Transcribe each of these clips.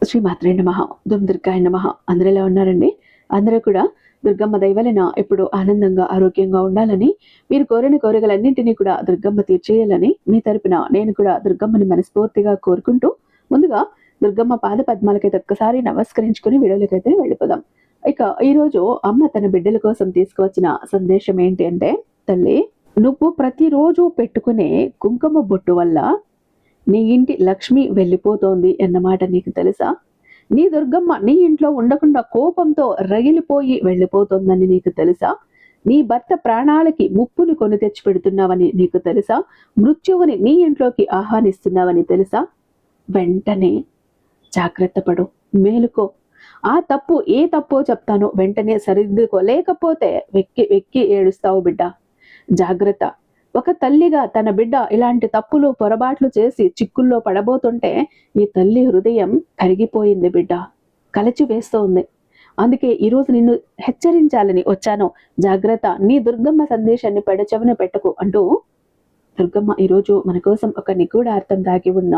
శ్రీమాత్రే నమః. దుర్గాయ నమః. అందరూ ఎలా ఉన్నారండి? అందరూ కూడా దుర్గమ్మ దయవలన ఎప్పుడు ఆనందంగా ఆరోగ్యంగా ఉండాలని, మీరు కోరిన కోరికలన్నింటినీ కూడా దుర్గమ్మ తీర్చేయాలని మీ తరపున నేను కూడా దుర్గమ్మని మనస్ఫూర్తిగా కోరుకుంటూ, ముందుగా దుర్గమ్మ పాద పద్మాలకైతే ఒక్కసారి నమస్కరించుకుని వీడియోలకైతే వెళ్ళిపోదాం. ఇక ఈరోజు అమ్మ తన బిడ్డల కోసం తీసుకువచ్చిన సందేశం ఏంటి అంటే, తల్లి, నువ్వు ప్రతిరోజు పెట్టుకునే కుంకుమ బొట్టు వల్ల నీ ఇంటి లక్ష్మి వెళ్ళిపోతోంది అన్నమాట నీకు తెలుసా? నీ దుర్గమ్మ నీ ఇంట్లో ఉండకుండా కోపంతో రగిలిపోయి వెళ్ళిపోతోందని నీకు తెలుసా? నీ భర్త ప్రాణాలకి ముప్పుని కొని తెచ్చి పెడుతున్నావని నీకు తెలుసా? మృత్యువుని నీ ఇంట్లోకి ఆహ్వానిస్తున్నావని తెలుసా? వెంటనే జాగ్రత్త పడు, మేలుకో. ఆ తప్పు ఏ తప్పో చెప్తాను, వెంటనే సరిదిద్దుకో, లేకపోతే వెక్కి వెక్కి ఏడుస్తావు బిడ్డ. జాగ్రత్త. ఒక తల్లిగా తన బిడ్డ ఇలాంటి తప్పులు పొరపాట్లు చేసి చిక్కుల్లో పడబోతుంటే ఈ తల్లి హృదయం కరిగిపోయింది బిడ్డ, కలచి వేస్తోంది. అందుకే ఈరోజు నిన్ను హెచ్చరించాలని వచ్చాను. జాగ్రత్త, నీ దుర్గమ్మ సందేశాన్ని పెడచెవిన పెట్టకు అంటూ దుర్గమ్మ ఈరోజు మన కోసం ఒక నిగూఢ అర్థం దాగి ఉన్న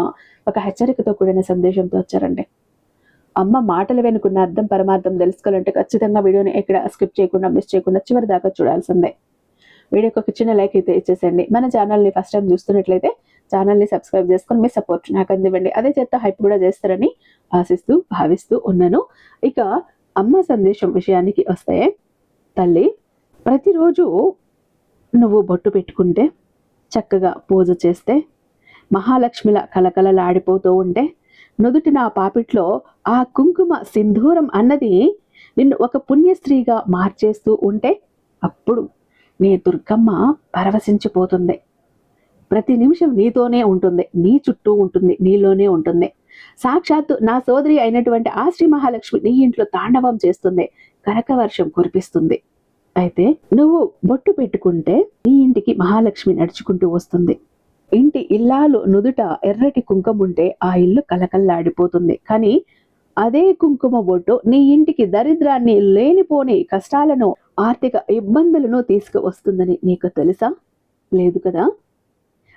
ఒక హెచ్చరికతో కూడిన సందేశంతో వచ్చారండి. అమ్మ మాటల వెనుకున్న అర్థం పరమార్థం తెలుసుకోవాలంటే ఖచ్చితంగా వీడియోని ఎక్కడ స్కిప్ చేయకుండా మిస్ చేయకుండా చివరి దాకా చూడాల్సిందే. వీడియోకి ఒక చిన్న లైక్ అయితే ఇచ్చేసండి. మన ఛానల్ని ఫస్ట్ టైం చూస్తున్నట్లయితే ఛానల్ని సబ్స్క్రైబ్ చేసుకొని మీ సపోర్ట్ నాకు అందివ్వండి. అదే చేత హైప్ కూడా చేస్తారని ఆశిస్తూ భావిస్తూ ఉన్నాను. ఇక అమ్మ సందేశం విషయానికి వస్తే, తల్లి, ప్రతిరోజు నువ్వు బొట్టు పెట్టుకుంటే, చక్కగా పూజ చేస్తే, మహాలక్ష్మిల కలకలలాడిపోతూ ఉంటే, నుదుటిన ఆ పాపిట్లో ఆ కుంకుమ సింధూరం అన్నది నిన్ను ఒక పుణ్యస్త్రీగా మార్చేస్తూ ఉంటే, అప్పుడు నీ దుర్గమ్మ పరవశించిపోతుంది. ప్రతి నిమిషం నీతోనే ఉంటుంది, నీ చుట్టూ ఉంటుంది, నీలోనే ఉంటుంది. సాక్షాత్తు నా సోదరి అయినటువంటి ఆ శ్రీ మహాలక్ష్మి నీ ఇంట్లో తాండవం చేస్తుంది, కనకవర్షం కురిపిస్తుంది. అయితే నువ్వు బొట్టు పెట్టుకుంటే నీ ఇంటికి మహాలక్ష్మి నడుచుకుంటూ వస్తుంది. ఇంటి ఇల్లాలు నుదుట ఎర్రటి కుంకుమ ఉంటే ఆ ఇల్లు కలకల్లాడిపోతుంది. కానీ అదే కుంకుమ బొట్టు నీ ఇంటికి దరిద్రాన్ని, లేనిపోని కష్టాలను, ఆర్థిక ఇబ్బందులను తీసుకువస్తుందని నీకు తెలుసా? లేదు కదా?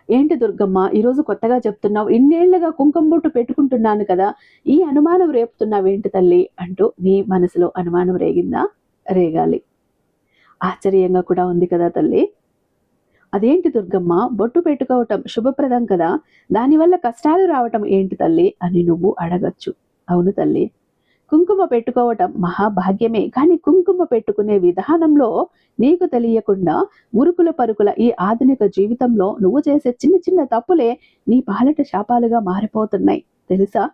ఏంటి దుర్గమ్మ ఈరోజు కొత్తగా చెప్తున్నావు? ఇన్నేళ్లుగా కుంకుమ బొట్టు పెట్టుకుంటున్నాను కదా, ఈ అనుమానం రేపుతున్నావేంటి తల్లి అంటూ నీ మనసులో అనుమానం రేగిందా? రేగాలి. ఆశ్చర్యంగా కూడా ఉంది కదా తల్లి. అదేంటి దుర్గమ్మ, బొట్టు పెట్టుకోవటం శుభప్రదం కదా, దానివల్ల కష్టాలు రావటం ఏంటి తల్లి అని నువ్వు అడగచ్చు. అవును తల్లి, కుంకుమ పెట్టుకోవటం మహాభాగ్యమే. కానీ కుంకుమ పెట్టుకునే విధానంలో నీకు తెలియకుండా ఉరుకుల పరుకుల ఈ ఆధునిక జీవితంలో నువ్వు చేసే చిన్న చిన్న తప్పులే నీ పాలట శాపాలుగా మారిపోతున్నాయి తెలుసా?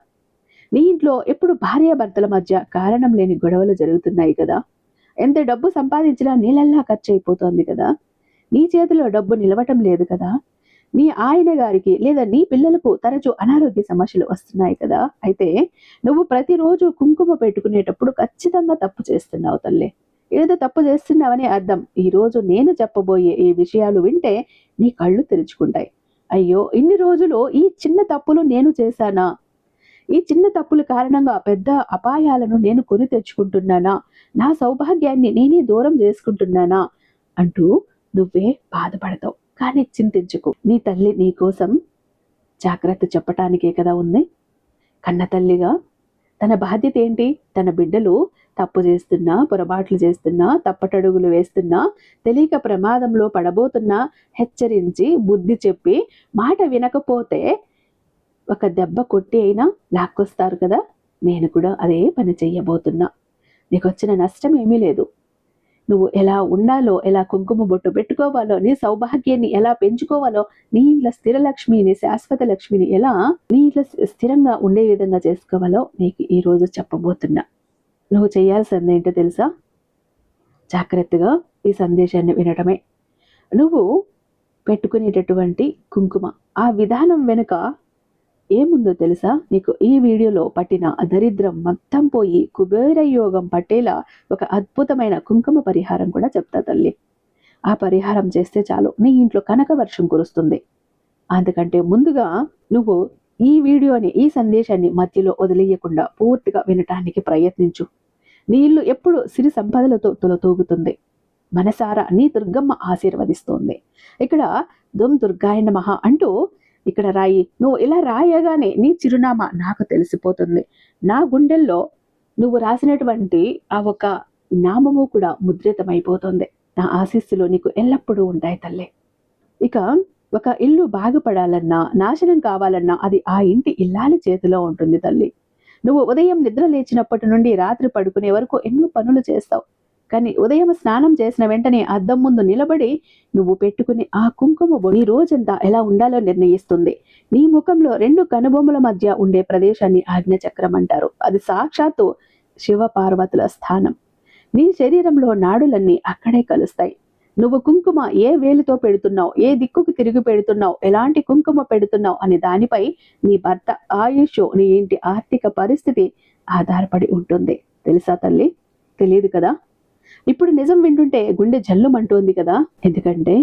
నీ ఇంట్లో ఎప్పుడు భార్యాభర్తల మధ్య కారణం లేని గొడవలు జరుగుతున్నాయి కదా. ఎంత డబ్బు సంపాదించినా నీళ్ళల్లా ఖర్చు అయిపోతుంది కదా. నీ చేతిలో డబ్బు నిలవటం లేదు కదా. నీ ఆయన గారికి లేదా నీ పిల్లలకు తరచూ అనారోగ్య సమస్యలు వస్తున్నాయి కదా. అయితే నువ్వు ప్రతిరోజు కుంకుమ పెట్టుకునేటప్పుడు ఖచ్చితంగా తప్పు చేస్తున్నావు తల్లి. ఏదో తప్పు చేస్తున్నావని అర్థం. ఈరోజు నేను చెప్పబోయే ఈ విషయాలు వింటే నీ కళ్ళు తెరుచుకుంటాయి. అయ్యో, ఇన్ని రోజులు ఈ చిన్న తప్పులు నేను చేశానా? ఈ చిన్న తప్పుల కారణంగా పెద్ద అపాయాలను నేను కొని తెచ్చుకుంటున్నానా? నా సౌభాగ్యాన్ని నేనే దూరం చేసుకుంటున్నానా అంటూ నువ్వే బాధపడతావు. కానీ చింతించుకో, నీ తల్లి నీ కోసం జాగ్రత్త చెప్పటానికే కదా ఉంది. కన్న తల్లిగా తన బాధ్యత ఏంటి? తన బిడ్డలు తప్పు చేస్తున్నా, పొరపాట్లు చేస్తున్నా, తప్పటడుగులు వేస్తున్నా, తెలియక ప్రమాదంలో పడబోతున్నా హెచ్చరించి బుద్ధి చెప్పి మాట వినకపోతే ఒక దెబ్బ కొట్టి అయినా లాక్కొస్తారు కదా. నేను కూడా అదే పని చెయ్యబోతున్నా. నీకు వచ్చిన నష్టం ఏమీ లేదు. నువ్వు ఎలా ఉండాలో, ఎలా కుంకుమ బొట్టు పెట్టుకోవాలో, నీ సౌభాగ్యాన్ని ఎలా పెంచుకోవాలో, నీ ఇంట్లో స్థిర లక్ష్మిని, శాశ్వత లక్ష్మిని ఎలా నీ ఇంట్లో స్థిరంగా ఉండే విధంగా చేసుకోవాలో నీకు ఈ రోజు చెప్పబోతున్నా. నువ్వు చేయాల్సింది ఏంటో తెలుసా? జాగ్రత్తగా ఈ సందేశాన్ని వినటమే. నువ్వు పెట్టుకునేటటువంటి కుంకుమ ఆ విధానం వెనుక ఏముందో తెలుసా? నీకు ఈ వీడియోలో పట్టిన దరిద్రం మొత్తం పోయి కుబేర యోగం పట్టేలా ఒక అద్భుతమైన కుంకుమ పరిహారం కూడా చెప్తా తల్లి. ఆ పరిహారం చేస్తే చాలు, నీ ఇంట్లో కనక వర్షం కురుస్తుంది. అందుకంటే ముందుగా నువ్వు ఈ వీడియోని, ఈ సందేశాన్ని మధ్యలో వదిలేయకుండా పూర్తిగా వినటానికి ప్రయత్నించు. నీ ఇల్లు ఎప్పుడు సిరి సంపదలతో తులతూగుతుంది. మనసారా నీ దుర్గమ్మ ఆశీర్వదిస్తోంది. ఇక్కడ దుర్గాయ నమః అంటూ ఇక్కడ రాయి. నువ్వు ఇలా రాయగానే నీ చిరునామా నాకు తెలిసిపోతుంది. నా గుండెల్లో నువ్వు రాసినటువంటి ఆ ఒక నామము కూడా ముద్రితమైపోతుంది. నా ఆశీస్సులు నీకు ఎల్లప్పుడూ ఉంటాయి తల్లి. ఇక ఒక ఇల్లు బాగుపడాలన్నా, నాశనం కావాలన్నా అది ఆ ఇంటి ఇల్లాలి చేతిలో ఉంటుంది తల్లి. నువ్వు ఉదయం నిద్ర లేచినప్పటి నుండి రాత్రి పడుకునే వరకు ఎన్నో పనులు చేస్తావు. కానీ ఉదయం స్నానం చేసిన వెంటనే అద్దం ముందు నిలబడి నువ్వు పెట్టుకునే ఆ కుంకుమ నీ రోజంతా ఎలా ఉండాలో నిర్ణయిస్తుంది. నీ ముఖంలో 2 కనుబొమ్మల మధ్య ఉండే ప్రదేశాన్ని ఆజ్ఞచక్రం అంటారు. అది సాక్షాత్తు శివ పార్వతుల స్థానం. నీ శరీరంలో నాడులన్నీ అక్కడే కలుస్తాయి. నువ్వు కుంకుమ ఏ వేలితో పెడుతున్నావు, ఏ దిక్కుకు తిరిగి పెడుతున్నావు, ఎలాంటి కుంకుమ పెడుతున్నావు అనే దానిపై నీ భర్త ఆయుష్, నీ ఇంటి ఆర్థిక పరిస్థితి ఆధారపడి ఉంటుంది. తెలుసా తల్లి? తెలియదు కదా? ఇప్పుడు నిజం వింటుంటే గుండె జల్లుమంటోంది కదా. ఎందుకంటే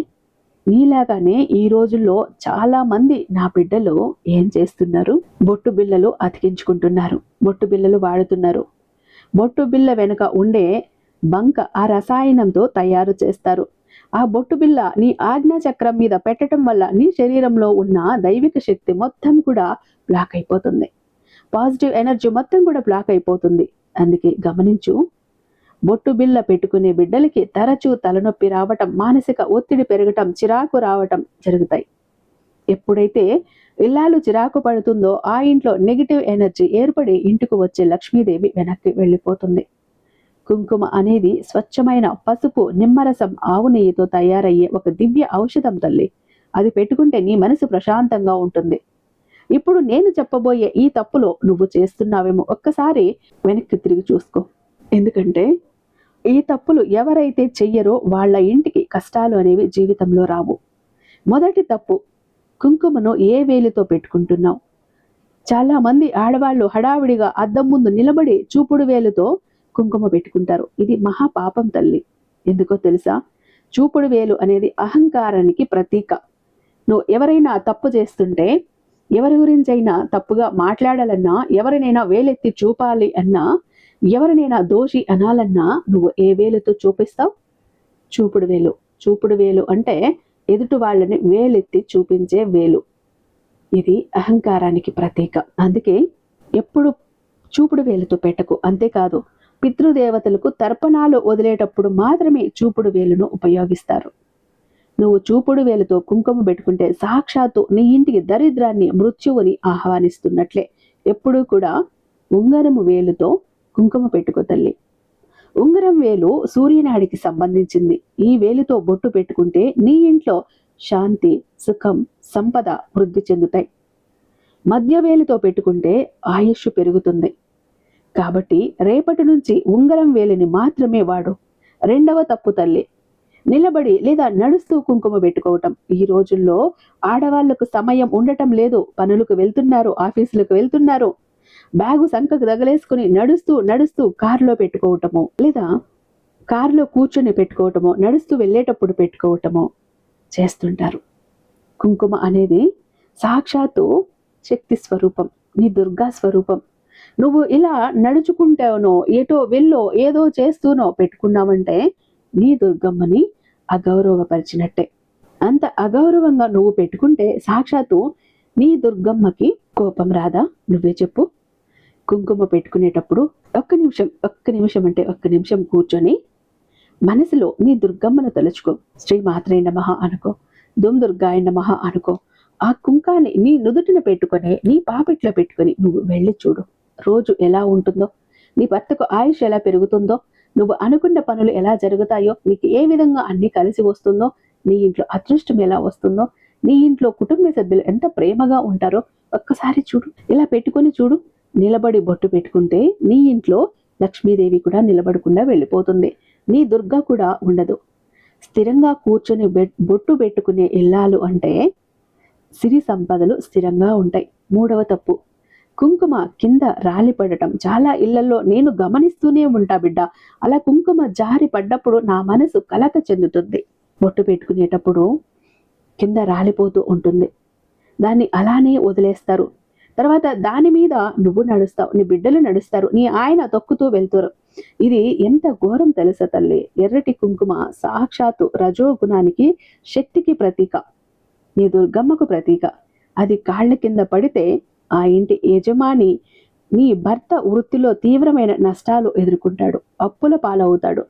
నీలాగానే ఈ రోజుల్లో చాలా మంది నా బిడ్డలు ఏం చేస్తున్నారు, బొట్టు బిళ్ళలు అతికించుకుంటున్నారు, బొట్టు బిళ్ళలు వాడుతున్నారు. బొట్టు బిళ్ళ వెనుక ఉండే బంక ఆ రసాయనంతో తయారు చేస్తారు. ఆ బొట్టు బిళ్ళ నీ ఆజ్ఞా చక్రం మీద పెట్టడం వల్ల నీ శరీరంలో ఉన్న దైవిక శక్తి మొత్తం కూడా బ్లాక్ అయిపోతుంది. పాజిటివ్ ఎనర్జీ మొత్తం కూడా బ్లాక్ అయిపోతుంది. అందుకే గమనించు, బొట్టు బిళ్ళ పెట్టుకునే బిడ్డలకి తరచూ తలనొప్పి రావటం, మానసిక ఒత్తిడి పెరగటం, చిరాకు రావటం జరుగుతాయి. ఎప్పుడైతే ఇల్లాలు చిరాకు పడుతుందో ఆ ఇంట్లో నెగిటివ్ ఎనర్జీ ఏర్పడి ఇంటికి వచ్చే లక్ష్మీదేవి వెనక్కి వెళ్ళిపోతుంది. కుంకుమ అనేది స్వచ్ఛమైన పసుపు, నిమ్మరసం, ఆవు నెయ్యితో తయారయ్యే ఒక దివ్య ఔషధం తల్లి. అది పెట్టుకుంటే నీ మనసు ప్రశాంతంగా ఉంటుంది. ఇప్పుడు నేను చెప్పబోయే ఈ తప్పులో నువ్వు చేస్తున్నావేమో ఒక్కసారి వెనక్కి తిరిగి చూసుకో. ఎందుకంటే ఈ తప్పులు ఎవరైతే చెయ్యరో వాళ్ళ ఇంటికి కష్టాలు అనేవి జీవితంలో రావు. మొదటి తప్పు, కుంకుమను ఏ వేలితో పెట్టుకుంటున్నావు? చాలా మంది ఆడవాళ్ళు హడావిడిగా అద్దం ముందు నిలబడి చూపుడు వేలుతో కుంకుమ పెట్టుకుంటారు. ఇది మహాపాపం తల్లి. ఎందుకో తెలుసా? చూపుడు వేలు అనేది అహంకారానికి ప్రతీక. నువ్వు ఎవరైనా తప్పు చేస్తుంటే, ఎవరి గురించైనా తప్పుగా మాట్లాడాలన్నా, ఎవరినైనా వేలెత్తి చూపాలి అన్నా, ఎవరినైనా దోషి అనాలన్నా నువ్వు ఏ వేలుతో చూపిస్తావు? చూపుడు వేలు. చూపుడు వేలు అంటే ఎదుటి వాళ్ళని వేలెత్తి చూపించే వేలు. ఇది అహంకారానికి ప్రతీక. అందుకే ఎప్పుడు చూపుడు వేలుతో పెట్టకు. అంతేకాదు, పితృదేవతలకు తర్పణాలు వదిలేటప్పుడు మాత్రమే చూపుడు వేలును ఉపయోగిస్తారు. నువ్వు చూపుడు వేలుతో కుంకుమ పెట్టుకుంటే సాక్షాత్తు నీ ఇంటికి దరిద్రాన్ని, మృత్యువుని ఆహ్వానిస్తున్నట్లే. ఎప్పుడూ కూడా ఉంగరము వేలుతో కుంకుమ పెట్టుకో తల్లి. ఉంగరం వేలు సూర్యనాడికి సంబంధించింది. ఈ వేలుతో బొట్టు పెట్టుకుంటే నీ ఇంట్లో శాంతి, సుఖం, సంపద వృద్ధి చెందుతాయి. మధ్య వేలుతో పెట్టుకుంటే ఆయుష్ పెరుగుతుంది. కాబట్టి రేపటి నుంచి ఉంగరం వేలిని మాత్రమే వాడు. రెండవ తప్పు తల్లి, నిలబడి లేదా నడుస్తూ కుంకుమ పెట్టుకోవటం. ఈ రోజుల్లో ఆడవాళ్లకు సమయం ఉండటం లేదు. పనులకు వెళ్తున్నారు, ఆఫీసులకు వెళ్తున్నారు. బ్యాగు సంకకు తగలేసుకుని నడుస్తూ నడుస్తూ కారులో పెట్టుకోవటమో, లేదా కారులో కూర్చొని పెట్టుకోవటమో, నడుస్తూ వెళ్ళేటప్పుడు పెట్టుకోవటమో చేస్తుంటారు. కుంకుమ అనేది సాక్షాత్తు శక్తి స్వరూపం, నీ దుర్గా స్వరూపం. నువ్వు ఇలా నడుచుకుంటానో, ఏటో వెళ్ళో, ఏదో చేస్తూనో పెట్టుకున్నావంటే నీ దుర్గమ్మని అగౌరవపరిచినట్టే. అంత అగౌరవంగా నువ్వు పెట్టుకుంటే సాక్షాత్తు నీ దుర్గమ్మకి కోపం రాదా? నువ్వే చెప్పు. కుంకుమ పెట్టుకునేటప్పుడు ఒక్క నిమిషం కూర్చొని మనసులో నీ దుర్గమ్మను తలుచుకో. శ్రీ మాత్రే నమః అనుకో, దుమ్ దుర్గాయ నమః అనుకో. ఆ కుంకాన్ని నీ నుదుటిన పెట్టుకొని, నీ పాపిట్లో పెట్టుకొని నువ్వు వెళ్ళి చూడు. రోజు ఎలా ఉంటుందో, నీ భర్తకు ఆయుష్ ఎలా పెరుగుతుందో, నువ్వు అనుకున్న పనులు ఎలా జరుగుతాయో, నీకు ఏ విధంగా అన్ని కలిసి వస్తుందో, నీ ఇంట్లో అదృష్టం ఎలా వస్తుందో, నీ ఇంట్లో కుటుంబ సభ్యులు ఎంత ప్రేమగా ఉంటారో ఒక్కసారి చూడు. ఇలా పెట్టుకొని చూడు. నిలబడి బొట్టు పెట్టుకుంటే నీ ఇంట్లో లక్ష్మీదేవి కూడా నిలబడకుండా వెళ్ళిపోతుంది. నీ దుర్గా కూడా ఉండదు. స్థిరంగా కూర్చొని బొట్టు పెట్టుకునే ఇల్లాలు అంటే సిరి సంపదలు స్థిరంగా ఉంటాయి. మూడవ తప్పు, కుంకుమ కింద రాలిపడటం. చాలా ఇళ్లలో నేను గమనిస్తూనే ఉంటా బిడ్డ. అలా కుంకుమ జారి పడ్డప్పుడు నా మనసు కలత చెందుతుంది. బొట్టు పెట్టుకునేటప్పుడు కింద రాలిపోతూ ఉంటుంది. దాన్ని అలానే వదిలేస్తారు. తర్వాత దాని మీద నువ్వు నడుస్తావు, నీ బిడ్డలు నడుస్తారు, నీ ఆయన తొక్కుతూ వెళ్తారు. ఇది ఎంత ఘోరం తెలుసా తల్లి. ఎర్రటి కుంకుమ సాక్షాత్తు రజోగుణానికి, శక్తికి ప్రతీక, నీ దుర్గమ్మకు ప్రతీక. అది కాళ్ళ కింద పడితే ఆ ఇంటి యజమాని నీ భర్త వృత్తిలో తీవ్రమైన నష్టాలు ఎదుర్కొంటాడు, అప్పుల పాలవుతాడు,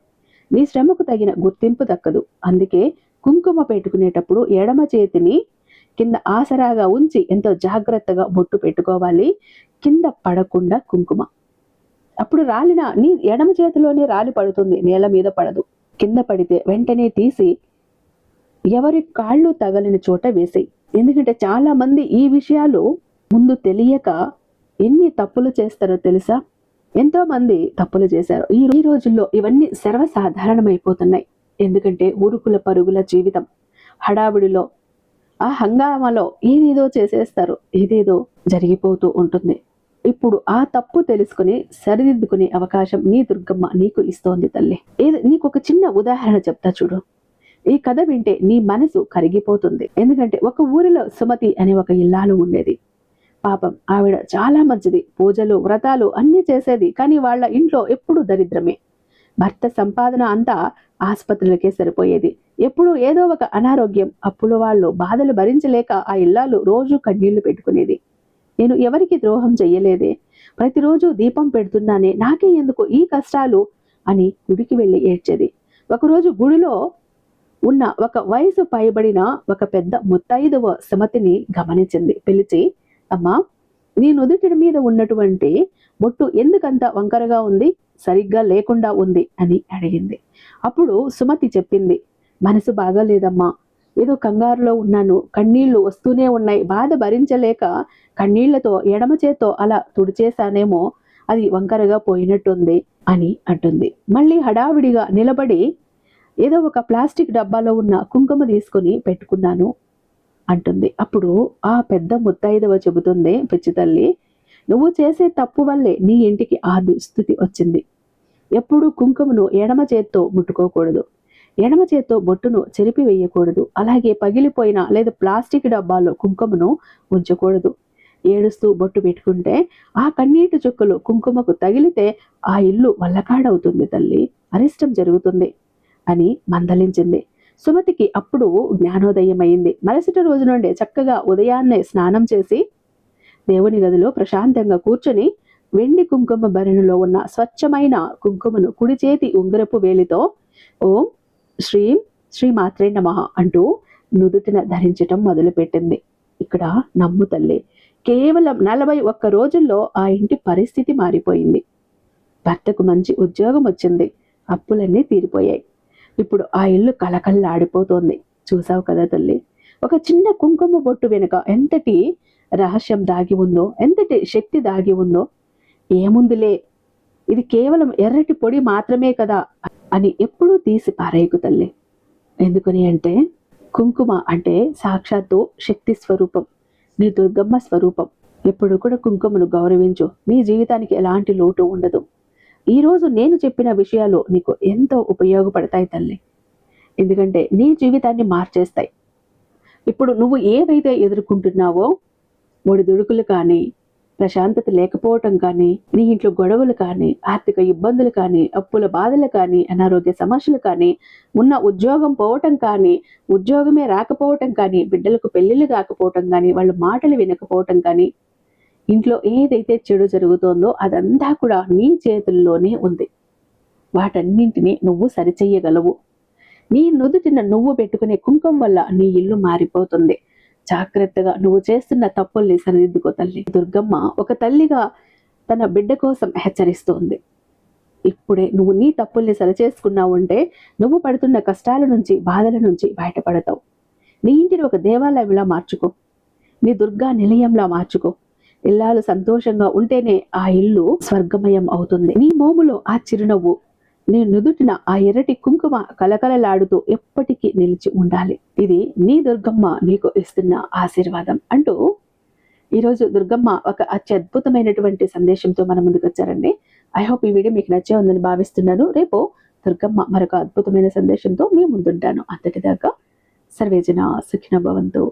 నీ శ్రమకు తగిన గుర్తింపు దక్కదు. అందుకే కుంకుమ పెట్టుకునేటప్పుడు ఎడమ చేతిని కింద ఆసరాగా ఉంచి ఎంతో జాగ్రత్తగా బొట్టు పెట్టుకోవాలి. కింద పడకుండా కుంకుమ. అప్పుడు రాలిన నీ ఎడమ చేతిలోనే రాలి పడుతుంది, నేల మీద పడదు. కింద పడితే వెంటనే తీసి ఎవరి కాళ్ళు తగలిన చోట వేసేయి. ఎందుకంటే చాలా మంది ఈ విషయాలు ముందు తెలియక ఎన్ని తప్పులు చేస్తారో తెలుసా? ఎంతో మంది తప్పులు చేశారు. ఈ రోజుల్లో ఇవన్నీ సర్వసాధారణమైపోతున్నాయి. ఎందుకంటే ఊరుకుల పరుగుల జీవితం, హడావిడిలో ఆ హంగామాలో ఏదేదో చేసేస్తారు, ఏదేదో జరిగిపోతూ ఉంటుంది. ఇప్పుడు ఆ తప్పు తెలుసుకుని సరిదిద్దుకునే అవకాశం నీ దుర్గమ్మ నీకు ఇస్తోంది తల్లి. నీకు ఒక చిన్న ఉదాహరణ చెప్తా చూడు. ఈ కథ వింటే నీ మనసు కరిగిపోతుంది. ఎందుకంటే ఒక ఊరిలో సుమతి అనే ఒక ఇల్లాలు ఉండేది. పాపం ఆవిడ చాలా మంచిది, పూజలు వ్రతాలు అన్నీ చేసేది. కానీ వాళ్ళ ఇంట్లో ఎప్పుడు దరిద్రమే. భర్త సంపాదన అంతా ఆసుపత్రులకే సరిపోయేది. ఎప్పుడు ఏదో ఒక అనారోగ్యం, అప్పుల వాళ్ళు బాధలు భరించలేక ఆ ఇల్లాలు రోజు కన్నీళ్లు పెట్టుకునేది. నేను ఎవరికి ద్రోహం చెయ్యలేదే, ప్రతిరోజు దీపం పెడుతున్నానే, నాకే ఎందుకు ఈ కష్టాలు అని గుడికి వెళ్ళి ఏడ్చేది. ఒకరోజు గుడిలో ఉన్న ఒక వయసు పైబడిన ఒక పెద్ద ముత్తైదువ సుమతిని గమనించింది. పిలిచి, అమ్మా, నీ నుదుటి మీద ఉన్నటువంటి బొట్టు ఎందుకంత వంకరగా ఉంది, సరిగ్గా లేకుండా ఉంది అని అడిగింది. అప్పుడు సుమతి చెప్పింది, మనసు బాగాలేదమ్మా, ఏదో కంగారులో ఉన్నాను, కన్నీళ్లు వస్తూనే ఉన్నాయి, బాధ భరించలేక కన్నీళ్లతో ఎడమ చేత్తో అలా తుడిచేశానేమో, అది వంకరగా పోయినట్టుంది అని అంటుంది. మళ్ళీ హడావిడిగా నిలబడి ఏదో ఒక ప్లాస్టిక్ డబ్బాలో ఉన్న కుంకుమ తీసుకుని పెట్టుకున్నాను అంటుంది. అప్పుడు ఆ పెద్ద ముత్తైదవ చెబుతుంది, పిచ్చి తల్లి, నువ్వు చేసే తప్పు వల్లే నీ ఇంటికి ఆ దుస్థితి వచ్చింది. ఎప్పుడు కుంకుమను ఎడమ చేత్తో ముట్టుకోకూడదు, ఎడమ చేత్తో బొట్టును చెరిపి వేయకూడదు, అలాగే పగిలిపోయిన లేదా ప్లాస్టిక్ డబ్బాలో కుంకుమను ఉంచకూడదు. ఏడుస్తూ బొట్టు పెట్టుకుంటే ఆ కన్నీటి చుక్కలు కుంకుమకు తగిలితే ఆ ఇల్లు వల్లకాడవుతుంది తల్లి, అరిష్టం జరుగుతుంది అని మందలించింది. సుమతికి అప్పుడు జ్ఞానోదయం అయింది. మరుసటి రోజు నుండి చక్కగా ఉదయాన్నే స్నానం చేసి దేవుని గదిలో ప్రశాంతంగా కూర్చొని వెండి కుంకుమ భరణిలో ఉన్న స్వచ్ఛమైన కుంకుమను కుడి చేతి ఉంగరపు వేలితో ఓం శ్రీం శ్రీ మాత్రే నమః అంటూ నుదుటిన ధరించటం మొదలుపెట్టింది. ఇక్కడ నమ్ము తల్లి, కేవలం 41 రోజుల్లో ఆ ఇంటి పరిస్థితి మారిపోయింది. భర్తకు మంచి ఉద్యోగం వచ్చింది, అప్పులన్నీ తీరిపోయాయి. ఇప్పుడు ఆ ఇల్లు కలకల్లాడిపోతోంది. చూసావు కదా తల్లి, ఒక చిన్న కుంకుమ బొట్టు వెనుక ఎంతటి రహస్యం దాగి ఉందో, ఎంతటి శక్తి దాగి ఉందో. ఏముందిలే, ఇది కేవలం ఎర్రటి పొడి మాత్రమే కదా అని ఎప్పుడూ తీసి పారేయకు తల్లి. ఎందుకని అంటే కుంకుమ అంటే సాక్షాత్తు శక్తి స్వరూపం, నీ దుర్గమ్మ స్వరూపం. ఎప్పుడు కూడా కుంకుమను గౌరవించు, నీ జీవితానికి ఎలాంటి లోటు ఉండదు. ఈరోజు నేను చెప్పిన విషయాలు నీకు ఎంతో ఉపయోగపడతాయి తల్లి, ఎందుకంటే నీ జీవితాన్ని మార్చేస్తాయి. ఇప్పుడు నువ్వు ఏవైతే ఎదుర్కొంటున్నావో, ఒడిదుడుకులు కానీ, ప్రశాంతత లేకపోవటం కానీ, నీ ఇంట్లో గొడవలు కానీ, ఆర్థిక ఇబ్బందులు కానీ, అప్పుల బాధలు కానీ, అనారోగ్య సమస్యలు కానీ, ఉన్న ఉద్యోగం పోవటం కానీ, ఉద్యోగమే రాకపోవటం కానీ, బిడ్డలకు పెళ్లిళ్ళు కాకపోవటం కానీ, వాళ్ళ మాటలు వినకపోవటం కానీ, ఇంట్లో ఏదైతే చెడు జరుగుతోందో అదంతా కూడా నీ చేతుల్లోనే ఉంది. వాటన్నింటినీ నువ్వు సరిచెయ్యగలవు. నీ నుదుటిన నువ్వు పెట్టుకునే కుంకుమ వల్ల నీ ఇల్లు మారిపోతుంది. జాగ్రత్తగా నువ్వు చేస్తున్న తప్పుల్ని సరిదిద్దుకో తల్లి. దుర్గమ్మ ఒక తల్లిగా తన బిడ్డ కోసం హెచ్చరిస్తోంది. ఇప్పుడే నువ్వు నీ తప్పుల్ని సరిచేసుకున్నావు అంటే నువ్వు పడుతున్న కష్టాల నుంచి, బాధల నుంచి బయటపడతావు. నీ ఇంటిని ఒక దేవాలయంలా మార్చుకో, నీ దుర్గా నిలయంలా మార్చుకో. ఇల్లాలు సంతోషంగా ఉంటేనే ఆ ఇల్లు స్వర్గమయం అవుతుంది. నీ మోములో ఆ చిరునవ్వు, నీ నుదుటిన ఆ ఎర్రటి కుంకుమ కలకలలాడుతూ ఎప్పటికీ నిలిచి ఉండాలి. ఇది నీ దుర్గమ్మ నీకు ఇస్తున్న ఆశీర్వాదం అంటూ ఈరోజు దుర్గమ్మ ఒక అత్యద్భుతమైనటువంటి సందేశంతో మన ముందుకు వచ్చారండి. ఐ హోప్ ఈ వీడియో మీకు నచ్చే ఉందని భావిస్తున్నాను. రేపు దుర్గమ్మ మరొక అద్భుతమైన సందేశంతో మీ ముందుంటాను. అంతటిదాకా సర్వేజన సుఖినో భవంతు.